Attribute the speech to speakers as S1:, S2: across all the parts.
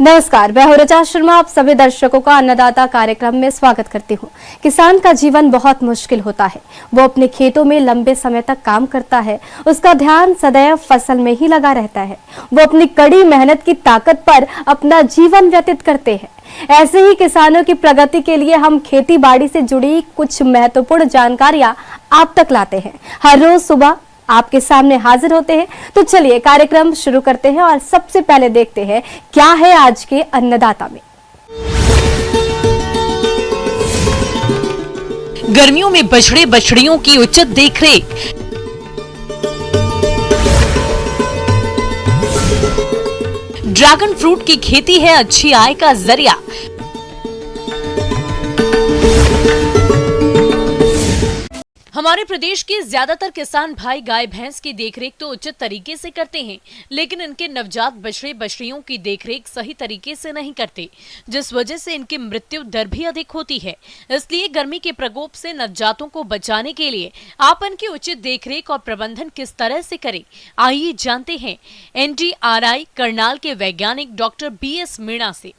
S1: नमस्कार, मैं हूं ऋचा शर्मा। आप सभी दर्शकों का अन्नदाता कार्यक्रम में स्वागत करती हूं। किसान का जीवन बहुत मुश्किल होता है। वो अपने खेतों में लंबे समय तक काम करता है। उसका ध्यान सदैव फसल में ही लगा रहता है। वो अपनी कड़ी मेहनत की ताकत पर अपना जीवन व्यतीत करते हैं। ऐसे ही किसानों की प्रगति के लिए हम खेती बाड़ी से जुड़ी कुछ महत्वपूर्ण जानकारियां आप तक लाते हैं। हर रोज सुबह आपके सामने हाजिर होते हैं। तो चलिए कार्यक्रम शुरू करते हैं और सबसे पहले देखते हैं क्या है आज के अन्नदाता में।
S2: गर्मियों में बछड़े बछड़ियों की उचित देखरेख, ड्रैगन फ्रूट की खेती है अच्छी आय का जरिया। हमारे प्रदेश के ज्यादातर किसान भाई गाय भैंस की देखरेख तो उचित तरीके से करते हैं, लेकिन इनके नवजात बछड़े बछड़ियों की देखरेख सही तरीके से नहीं करते, जिस वजह से इनकी मृत्यु दर भी अधिक होती है। इसलिए गर्मी के प्रकोप से नवजातों को बचाने के लिए आप इनकी उचित देखरेख और प्रबंधन किस तरह से करें, आइए जानते हैं NDRI करनाल के वैज्ञानिक डॉक्टर BS मीणा से।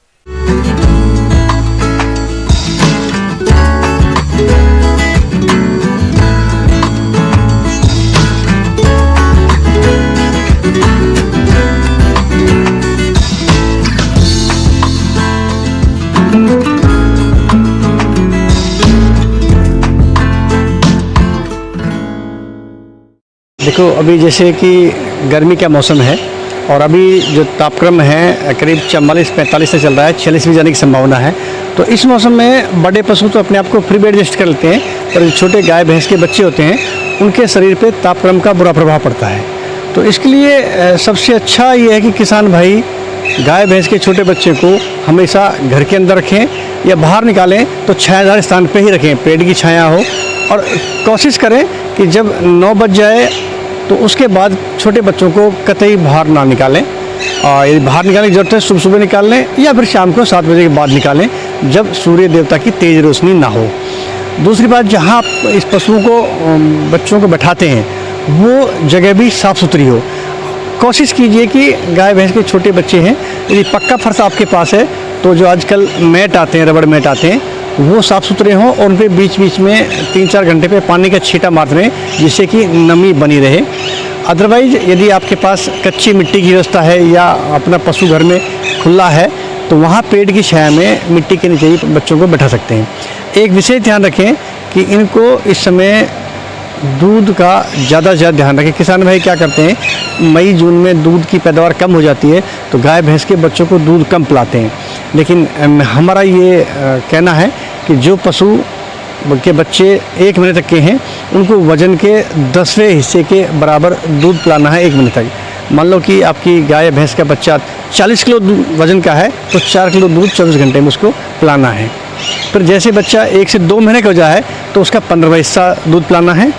S3: देखो, अभी जैसे कि गर्मी का मौसम है और अभी जो तापक्रम है करीब 44-45 से चल रहा है, 46 भी जाने की संभावना है। तो इस मौसम में बड़े पशु तो अपने आप को फ्री भी एडजस्ट कर लेते हैं, पर जो छोटे गाय भैंस के बच्चे होते हैं उनके शरीर पे तापक्रम का बुरा प्रभाव पड़ता है। तो इसके लिए सबसे अच्छा ये है कि किसान भाई गाय भैंस के छोटे बच्चे को हमेशा घर के अंदर रखें या बाहर निकालें तो छायादार स्थान पर ही रखें, पेड़ की छाया हो। और कोशिश करें कि जब 9 बज जाए तो उसके बाद छोटे बच्चों को कतई बाहर ना निकालें। और यदि बाहर निकालने की जरूरत है सुबह सुबह निकाल लें या फिर शाम को 7 बजे के बाद निकालें, जब सूर्य देवता की तेज रोशनी ना हो। दूसरी बात, जहाँ आप इस पशुओं को बच्चों को बैठाते हैं वो जगह भी साफ़ सुथरी हो। कोशिश कीजिए कि गाय भैंस के छोटे बच्चे हैं, यदि पक्का फर्श आपके पास है तो जो आजकल मैट आते हैं, रबड़ मैट आते हैं, वो साफ़ सुथरे हों और उन पर बीच बीच में 3-4 घंटे पे पानी का छींटा मारते रहें, जिससे कि नमी बनी रहे। अदरवाइज़ यदि आपके पास कच्ची मिट्टी की व्यवस्था है या अपना पशु घर में खुला है तो वहाँ पेड़ की छाया में मिट्टी के नीचे ही बच्चों को बैठा सकते हैं। एक विशेष ध्यान रखें कि इनको इस समय दूध का ज़्यादा से ज़्यादा ध्यान रखें। किसान भाई क्या करते हैं, मई जून में दूध की पैदावार कम हो जाती है तो गाय भैंस के बच्चों को दूध कम पिलाते हैं। लेकिन हमारा ये कहना है कि जो पशु के बच्चे 1 महीने तक के हैं उनको वज़न के 10वें हिस्से के बराबर दूध पिलाना है 1 महीने तक। मान लो कि आपकी गाय भैंस का बच्चा 40 किलो वज़न का है तो 4 किलो दूध 24 घंटे में उसको पिलाना है। फिर जैसे बच्चा 1 से 2 महीने का हो जाए तो उसका 15वां हिस्सा दूध पिलाना है।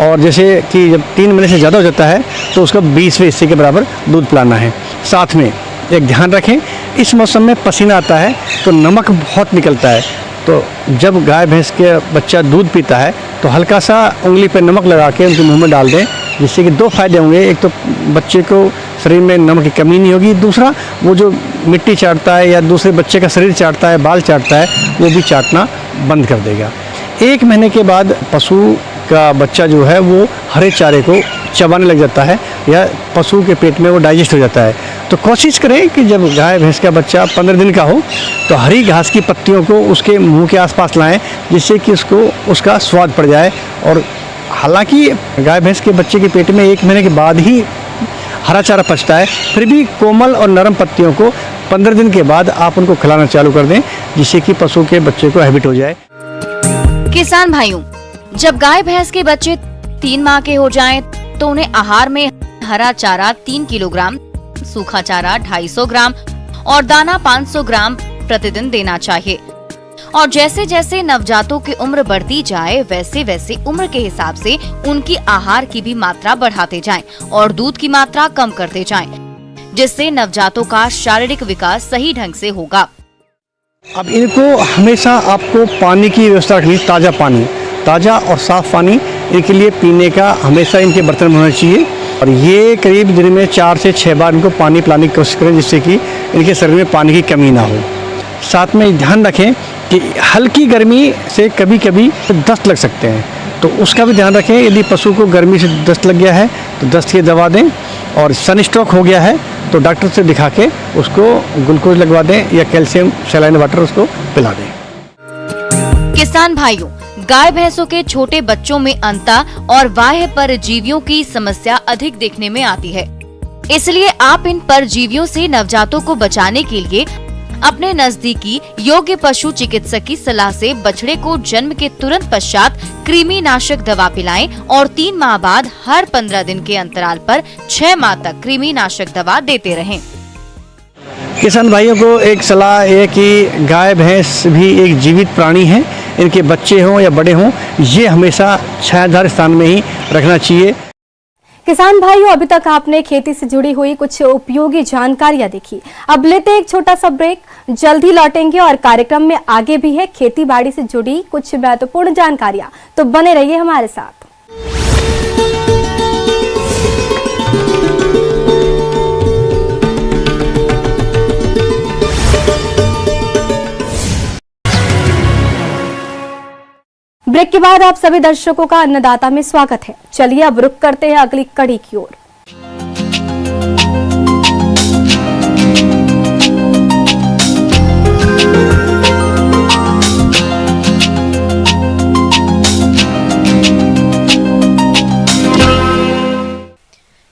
S3: और जैसे कि जब 3 महीने से ज़्यादा हो जाता है तो उसका 20वें हिस्से के बराबर दूध पिलाना है। साथ में एक ध्यान रखें, इस मौसम में पसीना आता है तो नमक बहुत निकलता है। तो जब गाय भैंस के बच्चा दूध पीता है तो हल्का सा उंगली पर नमक लगा के उनके मुंह में डाल दें, जिससे कि 2 फायदे होंगे। एक तो बच्चे को शरीर में नमक की कमी नहीं होगी, दूसरा वो जो मिट्टी चाटता है या दूसरे बच्चे का शरीर चाटता है, बाल चाटता है, वो भी चाटना बंद कर देगा। 1 महीने के बाद पशु का बच्चा जो है वो हरे चारे को चबाने लग जाता है या पशु के पेट में वो डाइजेस्ट हो जाता है। तो कोशिश करें कि जब गाय भैंस का बच्चा 15 दिन का हो तो हरी घास की पत्तियों को उसके मुंह के आसपास लाएं, जिससे कि उसको उसका स्वाद पड़ जाए। और हालांकि गाय भैंस के बच्चे के पेट में 1 महीने के बाद ही हरा चारा पचता है, फिर भी कोमल और नरम पत्तियों को 15 दिन के बाद आप उनको खिलाना चालू कर दें, जिससे कि पशु के बच्चे को हैबिट हो जाए।
S4: किसान भाइयों, जब गाय भैंस के बच्चे 3 माह के हो जाएं, तो उन्हें आहार में हरा चारा 3 किलोग्राम, सूखा चारा 250 ग्राम और दाना 500 ग्राम प्रतिदिन देना चाहिए। और जैसे जैसे नवजातों की उम्र बढ़ती जाए वैसे वैसे उम्र के हिसाब से उनकी आहार की भी मात्रा बढ़ाते जाएं और दूध की मात्रा कम करते जाएं, जिससे नवजातों का शारीरिक विकास सही ढंग से होगा।
S3: अब इनको हमेशा आपको पानी की व्यवस्था रखनी, ताज़ा पानी, ताज़ा और साफ़ पानी इनके लिए पीने का हमेशा इनके बर्तन में होना चाहिए। और ये करीब दिन में 4 से 6 बार इनको पानी पिलाने की कोशिश करें, जिससे कि इनके शरीर में पानी की कमी ना हो। साथ में ध्यान रखें कि हल्की गर्मी से कभी कभी दस्त लग सकते हैं, तो उसका भी ध्यान रखें। यदि पशु को गर्मी से दस्त लग गया है तो दस्त की दवा दें, और सनस्ट्रोक हो गया है तो डॉक्टर से दिखा के उसको ग्लूकोज लगवा दें या कैल्शियम सलाइन वाटर उसको पिला दें।
S4: किसान भाइयों, गाय भैंसों के छोटे बच्चों में अंता और बाह्य परजीवियों की समस्या अधिक देखने में आती है। इसलिए आप इन परजीवियों से नवजातों को बचाने के लिए अपने नजदीकी योग्य पशु चिकित्सक की सलाह से बछड़े को जन्म के तुरंत पश्चात कृमिनाशक दवा पिलाएं और 3 माह बाद हर 15 दिन के अंतराल पर 6 माह तक कृमिनाशक दवा देते रहें।
S3: किसान भाइयों को एक सलाह है कि गाय भैंस भी एक जीवित प्राणी है। इनके बच्चे हों या बड़े हों, ये हमेशा छायादार स्थान में ही रखना चाहिए।
S1: किसान भाइयों, अभी तक आपने खेती से जुड़ी हुई कुछ उपयोगी जानकारियां देखी। अब लेते हैं एक छोटा सा ब्रेक, जल्द ही लौटेंगे और कार्यक्रम में आगे भी है खेती बाड़ी से जुड़ी कुछ महत्वपूर्ण जानकारियां, तो बने रहिए हमारे साथ। ब्रेक के बाद आप सभी दर्शकों का अन्नदाता में स्वागत है। चलिए अब रुक करते हैं अगली कड़ी की ओर।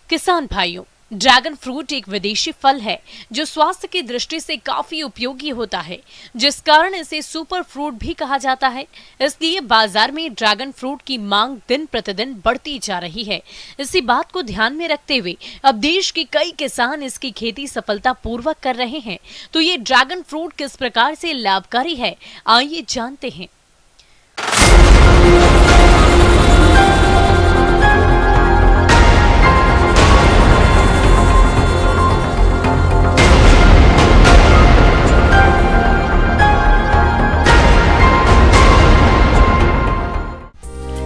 S2: किसान भाइयों, ड्रैगन फ्रूट एक विदेशी फल है जो स्वास्थ्य की दृष्टि से काफी उपयोगी होता है, जिस कारण इसे सुपर फ्रूट भी कहा जाता है। इसलिए बाजार में ड्रैगन फ्रूट की मांग दिन प्रतिदिन बढ़ती जा रही है। इसी बात को ध्यान में रखते हुए अब देश के कई किसान इसकी खेती सफलतापूर्वक कर रहे हैं। तो ये ड्रैगन फ्रूट किस प्रकार से लाभकारी है, आइए जानते हैं।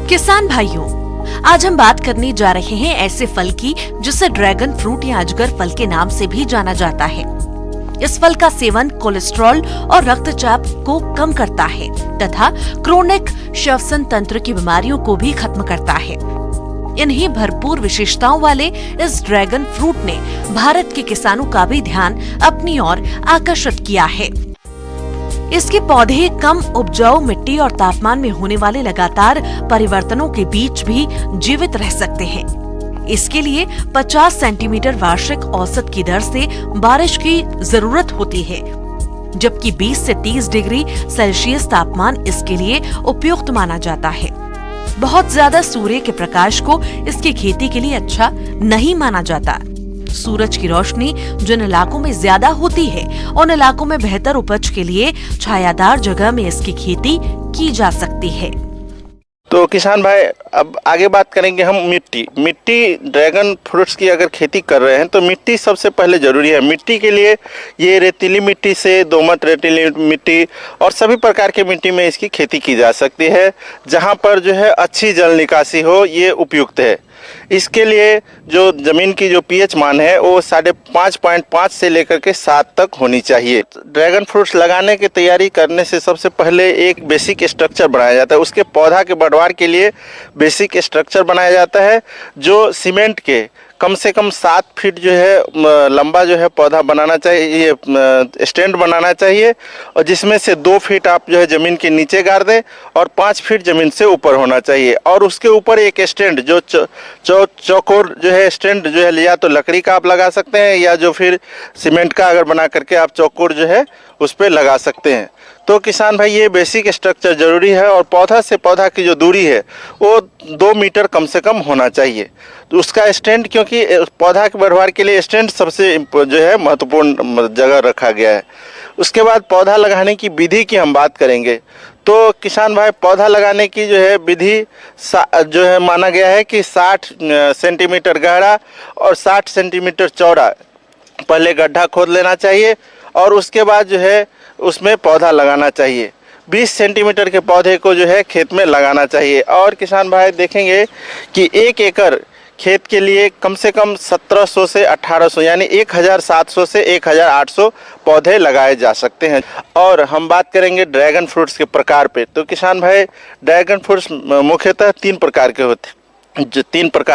S5: किसान भाइयों, आज हम बात करने जा रहे हैं ऐसे फल की जिसे ड्रैगन फ्रूट या अजगर फल के नाम से भी जाना जाता है। इस फल का सेवन कोलेस्ट्रॉल और रक्तचाप को कम करता है तथा क्रोनिक श्वसन तंत्र की बीमारियों को भी खत्म करता है। इन्हीं भरपूर विशेषताओं वाले इस ड्रैगन फ्रूट ने भारत के किसानों का भी ध्यान अपनी ओर आकर्षित किया है। इसके पौधे कम उपजाऊ मिट्टी और तापमान में होने वाले लगातार परिवर्तनों के बीच भी जीवित रह सकते हैं। इसके लिए 50 सेंटीमीटर वार्षिक औसत की दर से बारिश की जरूरत होती है, जबकि 20 से 30 डिग्री सेल्सियस तापमान इसके लिए उपयुक्त माना जाता है। बहुत ज्यादा सूर्य के प्रकाश को इसकी खेती के लिए अच्छा नहीं माना जाता। सूरज की रोशनी जिन इलाकों में ज्यादा होती है, उन इलाकों में बेहतर उपज के लिए छायादार जगह में इसकी खेती की जा सकती है।
S6: तो किसान भाई, अब आगे बात करेंगे हम मिट्टी ड्रैगन फ्रूट्स की अगर खेती कर रहे हैं तो मिट्टी सबसे पहले ज़रूरी है। मिट्टी के लिए ये रेतीली मिट्टी से दोमट रेतीली मिट्टी और सभी प्रकार के मिट्टी में इसकी खेती की जा सकती है, जहां पर जो है अच्छी जल निकासी हो, ये उपयुक्त है। इसके लिए जो ज़मीन की जो पीएच मान है वो 5.5 से लेकर के 7 तक होनी चाहिए। ड्रैगन फ्रूट्स लगाने की तैयारी करने से सबसे पहले एक बेसिक स्ट्रक्चर बनाया जाता है। उसके पौधा के बढ़वार के लिए बेसिक स्ट्रक्चर बनाया जाता है, जो सीमेंट के कम से कम 7 फीट जो है लंबा जो है पौधा बनाना चाहिए, ये स्टैंड बनाना चाहिए, और जिसमें से 2 फीट आप जो है ज़मीन के नीचे गाड़ दें और 5 फीट ज़मीन से ऊपर होना चाहिए। और उसके ऊपर एक स्टैंड जो चौकोर जो है स्टैंड जो है, या तो लकड़ी का आप लगा सकते हैं या जो फिर सीमेंट का अगर बना करके आप चौकोर जो है उस पर लगा सकते हैं। तो किसान भाई, ये बेसिक स्ट्रक्चर ज़रूरी है। और पौधा से पौधा की जो दूरी है वो 2 मीटर कम से कम होना चाहिए। तो उसका स्टैंड, क्योंकि पौधा के बढ़वार के लिए स्टैंड सबसे जो है महत्वपूर्ण जगह रखा गया है। उसके बाद पौधा लगाने की विधि की हम बात करेंगे तो किसान भाई, पौधा लगाने की जो है विधि जो है माना गया है कि 60 सेंटीमीटर गहरा और 60 सेंटीमीटर चौड़ा पहले गड्ढा खोद लेना चाहिए और उसके बाद जो है उसमें पौधा लगाना चाहिए। 20 सेंटीमीटर के पौधे को जो है खेत में लगाना चाहिए। और किसान भाई देखेंगे कि 1 एकड़ खेत के लिए कम से कम 1700 से 1800 यानी 1700 से 1800 पौधे लगाए जा सकते हैं। और हम बात करेंगे ड्रैगन फ्रूट्स के प्रकार पे, तो किसान भाई ड्रैगन फ्रूट्स मुख्यतः 3 प्रकार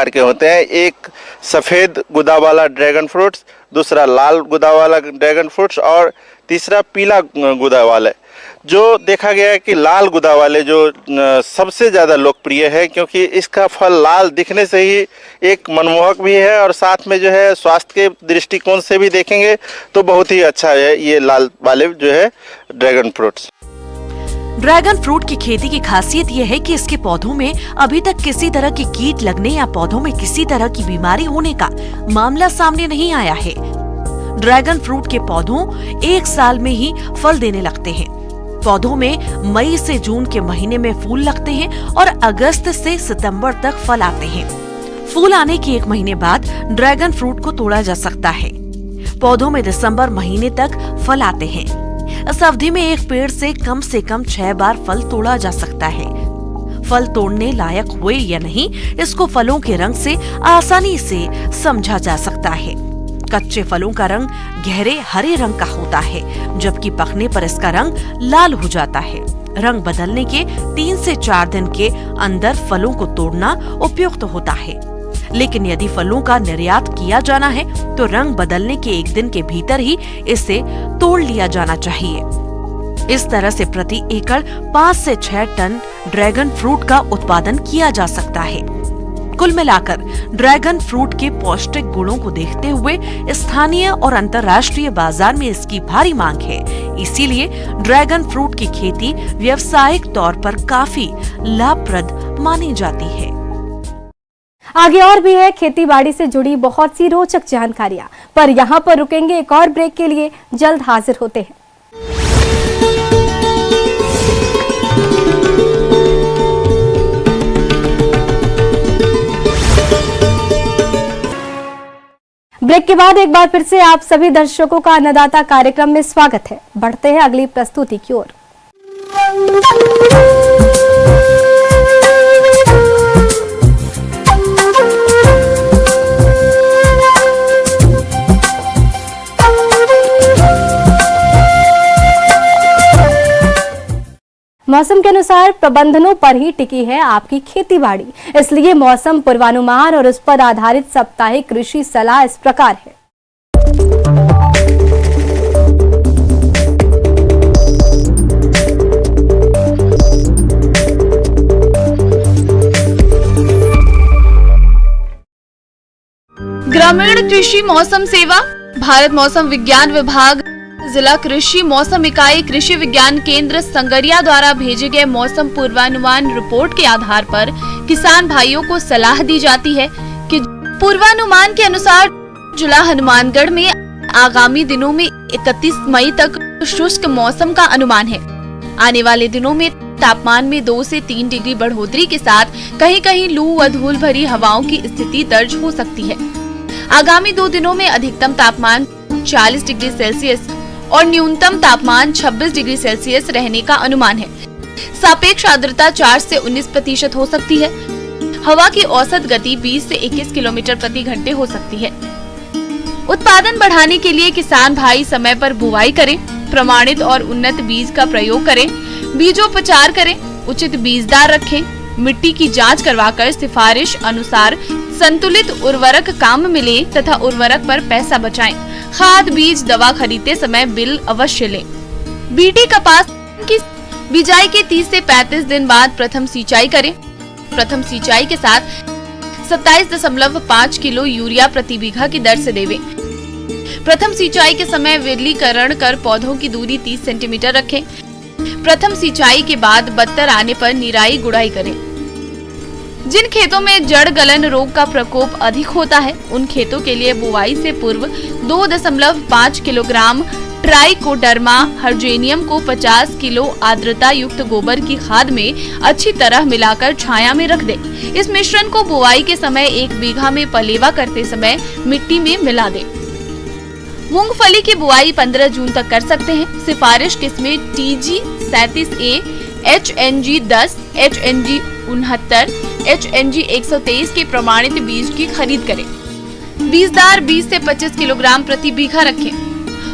S6: के होते हैं। एक सफ़ेद गुदा वाला ड्रैगन फ्रूट्स, दूसरा लाल गुदा वाला ड्रैगन फ्रूट्स और तीसरा पीला गुदा वाला। जो देखा गया है कि लाल गुदा वाले जो सबसे ज़्यादा लोकप्रिय है, क्योंकि इसका फल लाल दिखने से ही एक मनमोहक भी है और साथ में जो है स्वास्थ्य के दृष्टिकोण से भी देखेंगे तो बहुत ही अच्छा है ये लाल वाले जो है ड्रैगन फ्रूट्स।
S5: ड्रैगन फ्रूट की खेती की खासियत यह है कि इसके पौधों में अभी तक किसी तरह की कीट लगने या पौधों में किसी तरह की बीमारी होने का मामला सामने नहीं आया है। ड्रैगन फ्रूट के पौधों 1 साल में ही फल देने लगते हैं। पौधों में मई से जून के महीने में फूल लगते हैं और अगस्त से सितंबर तक फल आते हैं। फूल आने के 1 महीने बाद ड्रैगन फ्रूट को तोड़ा जा सकता है। पौधों में दिसंबर महीने तक फल आते हैं। इस अवधि में एक पेड़ से कम 6 बार फल तोड़ा जा सकता है। फल तोड़ने लायक हुए या नहीं, इसको फलों के रंग से आसानी से समझा जा सकता है। कच्चे फलों का रंग गहरे हरे रंग का होता है, जबकि पकने पर इसका रंग लाल हो जाता है। रंग बदलने के 3 से 4 दिन के अंदर फलों को तोड़ना उपयुक्त होता है, लेकिन यदि फलों का निर्यात किया जाना है तो रंग बदलने के 1 दिन के भीतर ही इसे तोड़ लिया जाना चाहिए। इस तरह से प्रति एकड़ 5 से 6 टन ड्रैगन फ्रूट का उत्पादन किया जा सकता है। कुल मिलाकर ड्रैगन फ्रूट के पौष्टिक गुणों को देखते हुए स्थानीय और अंतर्राष्ट्रीय बाजार में इसकी भारी मांग है। इसीलिए ड्रैगन फ्रूट की खेती व्यावसायिक तौर पर काफी लाभप्रद मानी जाती है।
S1: आगे और भी है खेती बाड़ी से जुड़ी बहुत सी रोचक जानकारियां, पर यहाँ पर रुकेंगे एक और ब्रेक के लिए। जल्द हाजिर होते हैं। ब्रेक के बाद एक बार फिर से आप सभी दर्शकों का अन्नदाता कार्यक्रम में स्वागत है। बढ़ते हैं अगली प्रस्तुति की ओर। मौसम के अनुसार प्रबंधनों पर ही टिकी है आपकी खेतीबाड़ी, इसलिए मौसम पूर्वानुमान और उस पर आधारित साप्ताहिक कृषि सलाह इस प्रकार है।
S7: ग्रामीण कृषि मौसम सेवा, भारत मौसम विज्ञान विभाग, जिला कृषि मौसम इकाई, कृषि विज्ञान केंद्र संगरिया द्वारा भेजे गए मौसम पूर्वानुमान रिपोर्ट के आधार पर किसान भाइयों को सलाह दी जाती है कि पूर्वानुमान के अनुसार जिला हनुमानगढ़ में आगामी दिनों में 31 मई तक शुष्क मौसम का अनुमान है। आने वाले दिनों में तापमान में 2 से 3 डिग्री बढ़ोतरी के साथ कहीं कहीं लू व धूल भरी हवाओं की स्थिति दर्ज हो सकती है। आगामी 2 दिनों में अधिकतम तापमान 40 डिग्री सेल्सियस और न्यूनतम तापमान 26 डिग्री सेल्सियस रहने का अनुमान है। सापेक्ष आर्द्रता 4 से 19% हो सकती है। हवा की औसत गति 20 से 21 किलोमीटर प्रति घंटे हो सकती है। उत्पादन बढ़ाने के लिए किसान भाई समय पर बुवाई करें, प्रमाणित और उन्नत बीज का प्रयोग करें, बीजोपचार करें, उचित बीजदार रखें, मिट्टी की जांच करवाकर सिफारिश अनुसार संतुलित उर्वरक काम में लें तथा उर्वरक पर पैसा बचाएं। खाद, बीज, दवा खरीदते समय बिल अवश्य लें। बीटी कपास की बिजाई के 30 से 35 दिन बाद प्रथम सिंचाई करें। प्रथम सिंचाई के साथ 27.5 किलो यूरिया प्रति बीघा की दर से देवें। प्रथम सिंचाई के समय विरलीकरण कर पौधों की दूरी 30 सेंटीमीटर रखें। प्रथम सिंचाई के बाद बत्तर आने पर निराई गुड़ाई करें। जिन खेतों में जड़ गलन रोग का प्रकोप अधिक होता है, उन खेतों के लिए बुआई से पूर्व 2.5 किलोग्राम ट्राइकोडर्मा हर्जेनियम को 50 किलो आर्द्रता युक्त गोबर की खाद में अच्छी तरह मिलाकर छाया में रख दें। इस मिश्रण को बुआई के समय 1 बीघा में पलेवा करते समय मिट्टी में मिला दें। मूंगफली की बुआई 15 जून तक कर सकते हैं। सिफारिश किस्में TG 37A, HNG 10, HNG 69, HNG 123 के प्रमाणित बीज की खरीद करें। बीजदार 20 से 25 किलोग्राम प्रति बीघा रखें।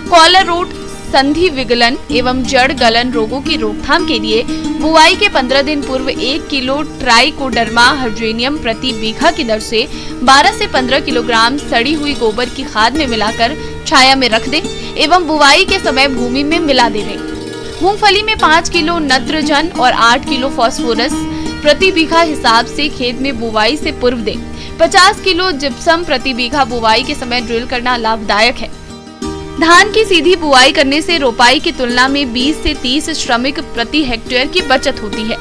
S7: कॉलर रोट, संधि विगलन एवं जड़ गलन रोगों की रोकथाम के लिए बुआई के 15 दिन पूर्व 1 किलो ट्राइकोडर्मा हर्जेनियम प्रति बीघा की दर से 12 से 15 किलोग्राम सड़ी हुई गोबर की खाद में मिलाकर छाया में रख दें एवं बुआई के समय भूमि में मिला दें। मूंगफली में 5 किलो नत्रजन और 8 किलो फास्फोरस प्रति बीघा हिसाब से खेत में बुवाई से पूर्व दें। 50 किलो जिप्सम प्रति बीघा बुवाई के समय ड्रिल करना लाभदायक है। धान की सीधी बुआई करने से रोपाई की तुलना में 20 से 30 श्रमिक प्रति हेक्टेयर की बचत होती है।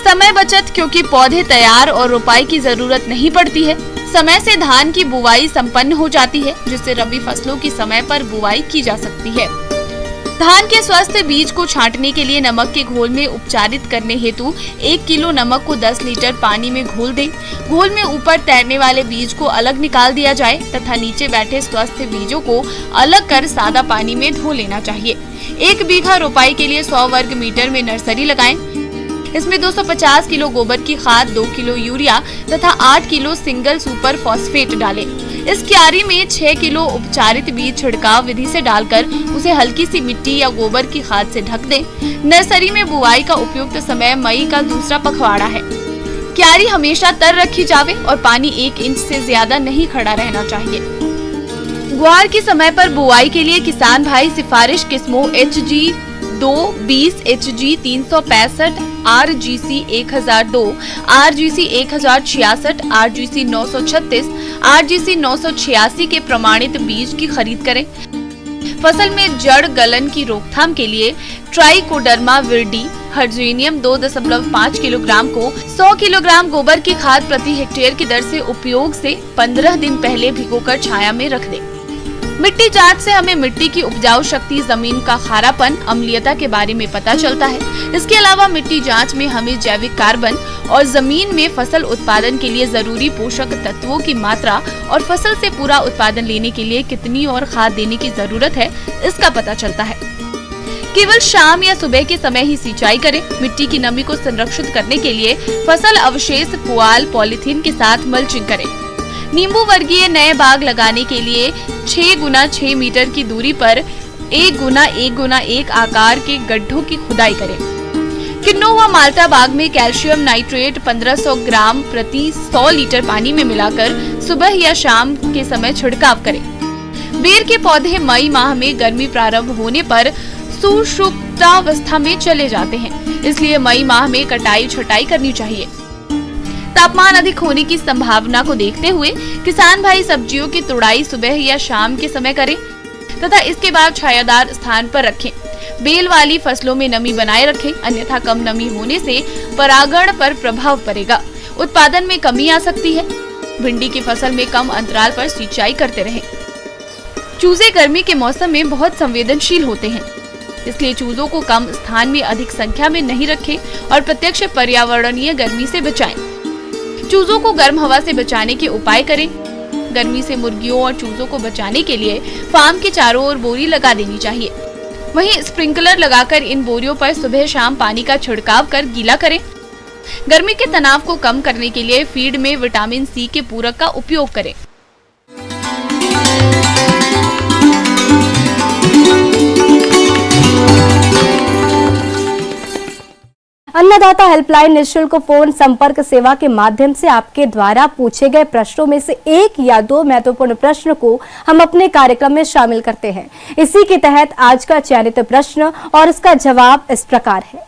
S7: समय बचत, क्योंकि पौधे तैयार और रोपाई की जरूरत नहीं पड़ती है। समय से धान की बुवाई संपन्न हो जाती है, जिससे रबी फसलों की समय पर बुवाई की जा सकती है। धान के स्वस्थ बीज को छांटने के लिए नमक के घोल में उपचारित करने हेतु 1 किलो नमक को 10 लीटर पानी में घोल दें। घोल में ऊपर तैरने वाले बीज को अलग निकाल दिया जाए तथा नीचे बैठे स्वस्थ बीजों को अलग कर सादा पानी में धो लेना चाहिए। 1 बीघा रोपाई के लिए 100 वर्ग मीटर में नर्सरी लगाएं। इसमें 250 किलो गोबर की खाद, 2 किलो यूरिया तथा 8 किलो सिंगल सुपर फॉस्फेट डालें। इस क्यारी में 6 किलो उपचारित बीज छिड़काव विधि से डालकर उसे हल्की सी मिट्टी या गोबर की खाद से ढक दें। नर्सरी में बुआई का उपयुक्त समय मई का दूसरा पखवाड़ा है। क्यारी हमेशा तर रखी जावे और पानी 1 इंच से ज्यादा नहीं खड़ा रहना चाहिए। ग्वार के समय पर बुआई के लिए किसान भाई सिफारिश किस्मों HG 220, HG 365, RGC 1002, RGC 1066, RGC 936, RGC 986 के प्रमाणित बीज की खरीद करें। फसल में जड़ गलन की रोकथाम के लिए ट्राइकोडर्मा विरिडी हर्जेनियम 2.5 किलोग्राम को 100 किलोग्राम गोबर की खाद प्रति हेक्टेयर की दर से उपयोग से 15 दिन पहले भिगोकर छाया में रख दें। मिट्टी जांच से हमें मिट्टी की उपजाऊ शक्ति, जमीन का खारापन, अम्लीयता के बारे में पता चलता है। इसके अलावा मिट्टी जांच में हमें जैविक कार्बन और जमीन में फसल उत्पादन के लिए जरूरी पोषक तत्वों की मात्रा और फसल से पूरा उत्पादन लेने के लिए कितनी और खाद देने की जरूरत है, इसका पता चलता है। केवल शाम या सुबह के समय ही सिंचाई करें। मिट्टी की नमी को संरक्षित करने के लिए फसल अवशेष पुआल, पॉलीथीन के साथ मल्चिंग करें। नींबू वर्गीय नए बाग लगाने के लिए 6 गुना 6 मीटर की दूरी पर 1 गुना 1 गुना 1 आकार के गड्ढों की खुदाई करें। किन्नौ व माल्टा बाग में कैल्शियम नाइट्रेट 1500 ग्राम प्रति 100 लीटर पानी में मिलाकर सुबह या शाम के समय छिड़काव करें। बेर के पौधे मई माह में गर्मी प्रारंभ होने पर सुषुप्तावस्था में चले जाते हैं, इसलिए मई माह में कटाई छटाई करनी चाहिए। तापमान अधिक होने की संभावना को देखते हुए किसान भाई सब्जियों की तुड़ाई सुबह या शाम के समय करें तथा इसके बाद छायादार स्थान पर रखें। बेल वाली फसलों में नमी बनाए रखें, अन्यथा कम नमी होने से परागण पर प्रभाव पड़ेगा, उत्पादन में कमी आ सकती है। भिंडी की फसल में कम अंतराल पर सिंचाई करते रहें। चूजे गर्मी के मौसम में बहुत संवेदनशील होते हैं, इसलिए चूजों को कम स्थान में अधिक संख्या में नहीं रखें और प्रत्यक्ष पर्यावरणीय गर्मी से बचाएं। चूजों को गर्म हवा से बचाने के उपाय करें। गर्मी से मुर्गियों और चूजों को बचाने के लिए फार्म के चारों ओर बोरी लगा देनी चाहिए। वहीं स्प्रिंकलर लगाकर इन बोरियों पर सुबह शाम पानी का छिड़काव कर गीला करें। गर्मी के तनाव को कम करने के लिए फीड में विटामिन C के पूरक का उपयोग करें।
S1: अन्नदाता हेल्पलाइन निःशुल्क फोन संपर्क सेवा के माध्यम से आपके द्वारा पूछे गए प्रश्नों में से 1 या 2 महत्वपूर्ण प्रश्न को हम अपने कार्यक्रम में शामिल करते हैं। इसी के तहत आज का चयनित प्रश्न और इसका जवाब इस प्रकार है।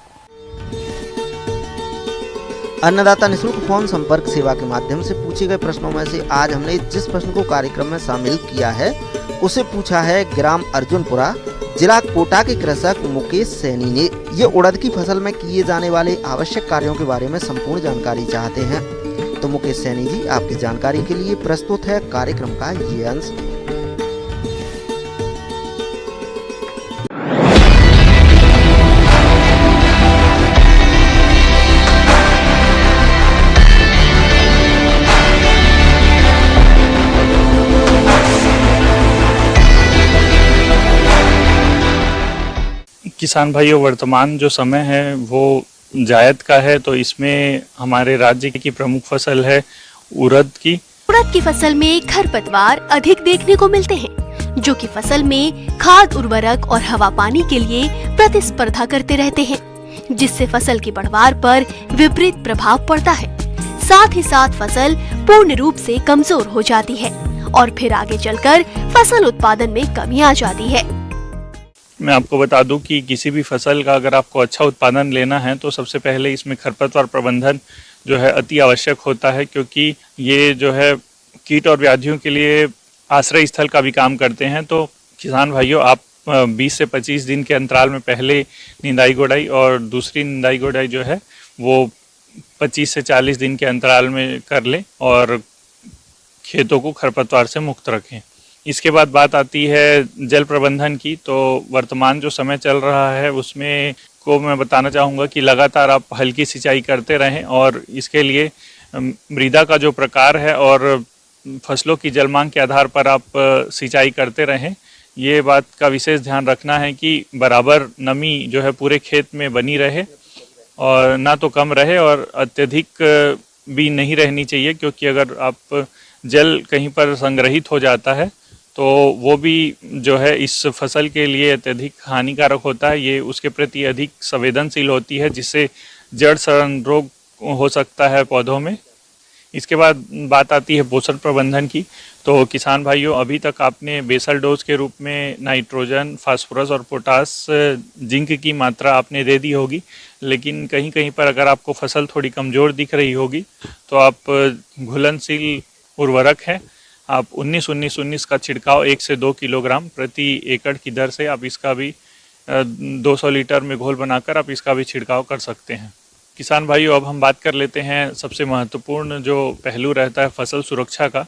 S8: अन्नदाता निःशुल्क फोन संपर्क सेवा के माध्यम से पूछे गए प्रश्नों में से आज हमने जिस प्रश्न को कार्यक्रम में शामिल किया है उसे पूछा है ग्राम अर्जुनपुरा, जिला कोटा के कृषक मुकेश सैनी ने। ये उड़द की फसल में किए जाने वाले आवश्यक कार्यों के बारे में संपूर्ण जानकारी चाहते हैं। तो मुकेश सैनी जी, आपकी जानकारी के लिए प्रस्तुत है कार्यक्रम का ये अंश।
S9: किसान भाइयों, वर्तमान जो समय है वो जायद का है, तो इसमें हमारे राज्य की प्रमुख फसल है उड़द की।
S10: उड़द की फसल में खरपतवार अधिक देखने को मिलते हैं, जो कि फसल में खाद, उर्वरक और हवा पानी के लिए प्रतिस्पर्धा करते रहते हैं, जिससे फसल की बढ़वार पर विपरीत प्रभाव पड़ता है। साथ ही साथ फसल पूर्ण रूप से कमजोर हो जाती है और फिर आगे चलकर फसल उत्पादन में कमी आ जाती है।
S9: मैं आपको बता दूं कि किसी भी फसल का अगर आपको अच्छा उत्पादन लेना है तो सबसे पहले इसमें खरपतवार प्रबंधन जो है अति आवश्यक होता है, क्योंकि ये जो है कीट और व्याधियों के लिए आश्रय स्थल का भी काम करते हैं। तो किसान भाइयों, आप 20 से 25 दिन के अंतराल में पहले निंदाई गोड़ाई और दूसरी निंदाई गोड़ाई जो है वो 25 से 40 दिन के अंतराल में कर लें और खेतों को खरपतवार से मुक्त रखें। इसके बाद बात आती है जल प्रबंधन की। तो वर्तमान जो समय चल रहा है उसमें को मैं बताना चाहूँगा कि लगातार आप हल्की सिंचाई करते रहें और इसके लिए मृदा का जो प्रकार है और फसलों की जल मांग के आधार पर आप सिंचाई करते रहें। ये बात का विशेष ध्यान रखना है कि बराबर नमी जो है पूरे खेत में बनी रहे और ना तो कम रहे और अत्यधिक भी नहीं रहनी चाहिए, क्योंकि अगर आप जल कहीं पर संग्रहित हो जाता है तो वो भी जो है इस फसल के लिए अत्यधिक हानिकारक होता है। ये उसके प्रति अधिक संवेदनशील होती है, जिससे जड़ सड़न रोग हो सकता है पौधों में। इसके बाद बात आती है पोषण प्रबंधन की। तो किसान भाइयों, अभी तक आपने बेसल डोज के रूप में नाइट्रोजन, फास्फोरस और पोटास, जिंक की मात्रा आपने दे दी होगी, लेकिन कहीं कहीं पर अगर आपको फसल थोड़ी कमज़ोर दिख रही होगी तो आप घुलनशील उर्वरक है, आप 19-19-19 का छिड़काव 1 से 2 किलोग्राम प्रति एकड़ की दर से आप इसका भी 200 लीटर में घोल बनाकर आप इसका भी छिड़काव कर सकते हैं। किसान भाइयों, अब हम बात कर लेते हैं सबसे महत्वपूर्ण जो पहलू रहता है फसल सुरक्षा का।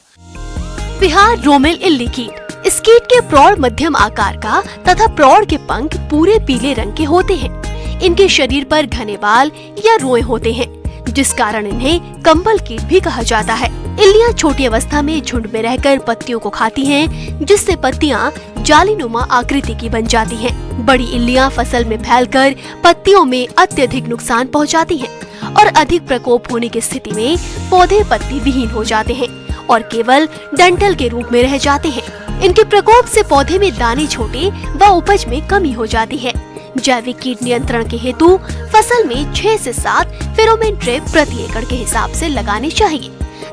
S10: बिहार रोमेल इल्ली कीट। इस कीट के प्रौढ़ मध्यम आकार का तथा प्रौढ़ के पंख पूरे पीले रंग के होते हैं। इनके शरीर पर घने बाल या रोए होते हैं, जिस कारण इन्हें कंबल कीट भी कहा जाता है। इल्लियां छोटी अवस्था में झुंड में रहकर पत्तियों को खाती हैं, जिससे पत्तियां जालीनुमा आकृति की बन जाती हैं। बड़ी इल्लियां फसल में फैलकर पत्तियों में अत्यधिक नुकसान पहुंचाती हैं और अधिक प्रकोप होने की स्थिति में पौधे पत्ती विहीन हो जाते हैं और केवल डंठल के रूप में रह जाते हैं। इनके प्रकोप से पौधे में दाने छोटे व उपज में कमी हो जाती है। जैविक कीट नियंत्रण के हेतु फसल में 6 से 7 फेरोमोन ट्रैप प्रति एकड़ के हिसाब से लगाने चाहिए।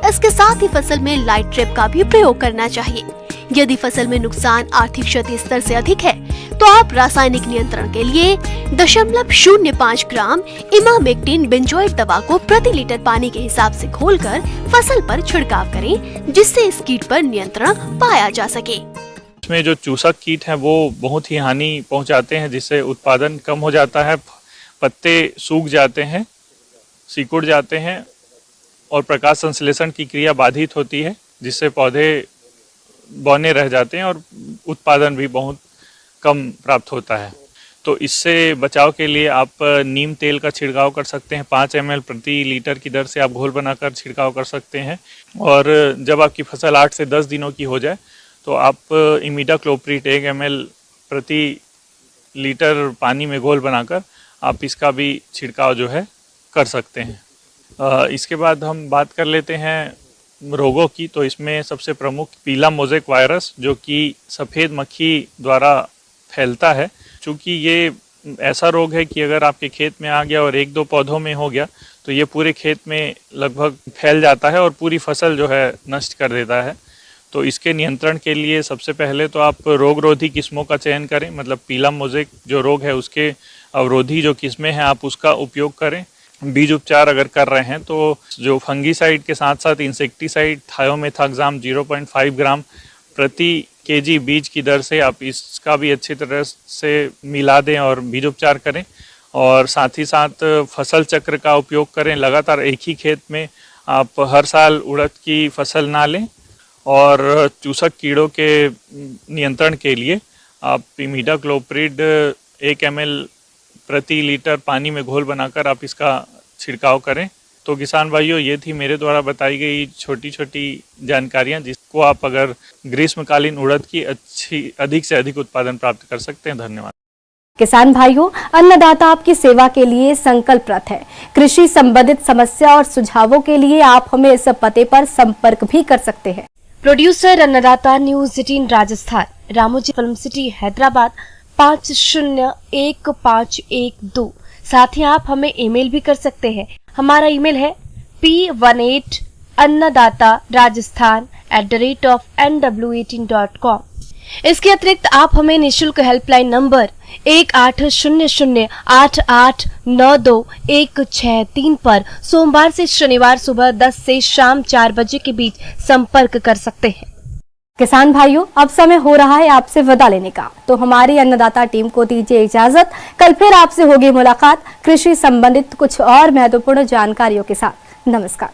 S10: इसके साथ ही फसल में लाइट ट्रैप का भी प्रयोग करना चाहिए। यदि फसल में नुकसान आर्थिक क्षति स्तर से अधिक है तो आप रासायनिक नियंत्रण के लिए 0.05 ग्राम इमामेक्टिन बेंजोएट दवा को प्रति लीटर पानी के हिसाब से घोलकर फसल पर छिड़काव करें, जिससे इस कीट पर नियंत्रण पाया जा सके।
S9: इसमें जो चूसक कीट हैं वो बहुत ही हानि पहुंचाते हैं, जिससे उत्पादन कम हो जाता है, पत्ते सूख जाते हैं, सिकुड़ जाते हैं और प्रकाश संश्लेषण की क्रिया बाधित होती है, जिससे पौधे बौने रह जाते हैं और उत्पादन भी बहुत कम प्राप्त होता है। तो इससे बचाव के लिए आप नीम तेल का छिड़काव कर सकते हैं। 5 ml प्रति लीटर की दर से आप घोल बनाकर छिड़काव कर सकते हैं। और जब आपकी फसल 8 से 10 दिनों की हो जाए तो आप इमिडाक्लोप्रिड 1 ml प्रति लीटर पानी में घोल बनाकर आप इसका भी छिड़काव जो है कर सकते हैं। इसके बाद हम बात कर लेते हैं रोगों की। तो इसमें सबसे प्रमुख पीला मोज़ेक वायरस, जो कि सफ़ेद मक्खी द्वारा फैलता है। चूँकि ये ऐसा रोग है कि अगर आपके खेत में आ गया और 1-2 पौधों में हो गया तो ये पूरे खेत में लगभग फैल जाता है और पूरी फसल जो है नष्ट कर देता है। तो इसके नियंत्रण के लिए सबसे पहले तो आप रोगरोधी किस्मों का चयन करें, मतलब पीला मोज़ेक जो रोग है उसके अवरोधी जो किस्में हैं आप उसका उपयोग करें। बीज उपचार अगर कर रहे हैं तो जो फंगीसाइड के साथ साथ इंसेक्टिसाइड थायोमेथाक्साम 0.5 ग्राम प्रति केजी बीज की दर से आप इसका भी अच्छी तरह से मिला दें और बीज उपचार करें। और साथ ही साथ फसल चक्र का उपयोग करें। लगातार एक ही खेत में आप हर साल उड़द की फसल ना लें। और चूसक कीड़ों के नियंत्रण के लिए आप इमिडाक्लोप्रिड 1 ml प्रति लीटर पानी में घोल बनाकर आप इसका छिड़काव करें। तो किसान भाइयों, ये थी मेरे द्वारा बताई गई छोटी छोटी जानकारियां, जिसको आप अगर ग्रीष्मकालीन उड़द की अधिक से अधिक उत्पादन प्राप्त कर सकते हैं। धन्यवाद।
S1: किसान भाइयों, अन्नदाता आपकी सेवा के लिए संकल्परत है। कृषि संबंधित समस्या और सुझावों के लिए आप हमें इस पते पर संपर्क भी कर सकते हैं। प्रोड्यूसर अन्नदाता news 18 Rajasthan, Ramoji film city Hyderabad 501512। साथ ही आप हमें ईमेल भी कर सकते हैं। हमारा ईमेल है p18annadattarajasthan@nw18.com। इसके अतिरिक्त आप हमें निशुल्क हेल्पलाइन नंबर 180088921663 पर सोमवार से शनिवार सुबह 10 से शाम 4 बजे के बीच संपर्क कर सकते हैं। किसान भाइयों, अब समय हो रहा है आपसे विदा लेने का, तो हमारी अन्नदाता टीम को दीजिए इजाजत। कल फिर आपसे होगी मुलाकात कृषि संबंधित कुछ और महत्वपूर्ण जानकारियों के साथ। नमस्कार।